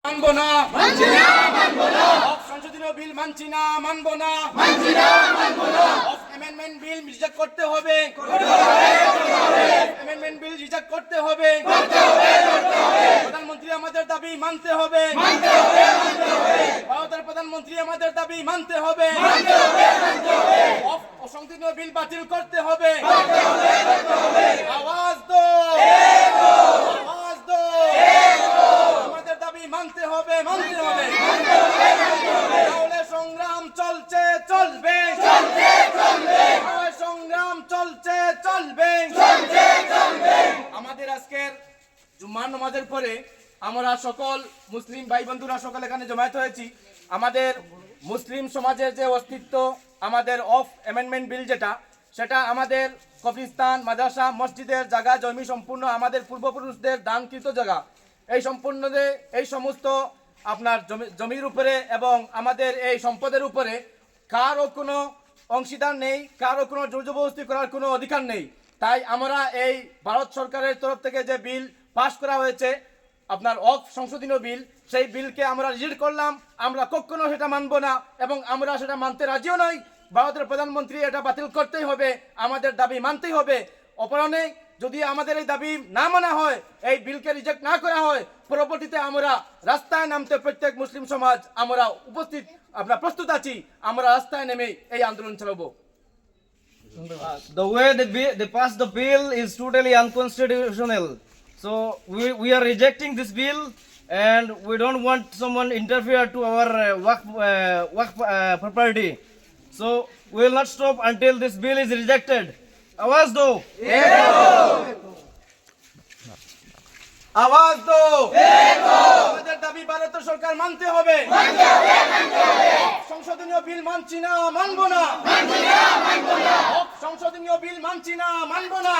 মানবো না সংশোধনী বিল মানছি না মানবো না অ্যামেন্ডমেন্ট বিল রিজেক্ট করতে হবে অ্যামেন্ডমেন্ট বিল রিজেক্ট করতে হবে প্রধানমন্ত্রী আমাদের দাবি মানতে হবে ভারতের প্রধানমন্ত্রী আমাদের দাবি মানতে হবে সংশোধনী বিল বাতিল করতে হবে আওয়াজ দো আওয়াজ দো আমাদের দাবি মানতে হবে তাহলে সংগ্রাম চলছে চলবে সংগ্রাম চলছে চলবে আমাদের আজকের জুম্মার নামাজের পরে আমরা সকল মুসলিম ভাই বন্ধুরা সকল এখানে জমায়েত হয়েছি। আমাদের মুসলিম সমাজের যে অস্তিত্ব, আমাদের অ্যামেন্ডমেন্ট বিল যেটা, সেটা আমাদের কবরস্থান, মাদ্রাসা, মসজিদের জায়গা জমি সম্পূর্ণ আমাদের পূর্বপুরুষদের দানকৃত জায়গা। এই সম্পূর্ণ এই সমস্ত আপনার জমির উপরে এবং আমাদের এই সম্পদের উপরে কারও কোনো অংশীদার নেই, কারও কোনো জোরজবরদস্তি করার কোনো অধিকার নেই। তাই আমরা এই ভারত সরকারের তরফ থেকে যে বিল পাশ করা হয়েছে আপনার সংশোধনী বিল, সেই বিলকে আমরা রিজেক্ট করলাম। আমরা কখনো সেটা মানব না এবং আমরা সেটা মানতে রাজিও নই। ভারতের প্রধানমন্ত্রী এটা বাতিল করতেই হবে, আমাদের দাবি মানতেই হবে। অপরাহ্নে যদি আমাদের এই দাবি না মানা হয়, এই বিলকে রিজেক্ট না করা হয়, পরবর্তীতে আমরা রাস্তায় নামতে প্রত্যেক মুসলিম সমাজ আমরা প্রস্তুত আছি। আমরা রাস্তায় নেমে এই আন্দোলন চালাবো। The way they passed the bill is totally unconstitutional. So we are rejecting this bill, and we don't want someone interfere to our work property. So we will not stop until this bill is rejected. आवाज दो আওয়াজ দো আমাদের দাবি ভারত সরকার মানতে হবে সংশোধনীয় বিল মানছি না মানবো না সংশোধনীয় বিল মানছি না মানবো না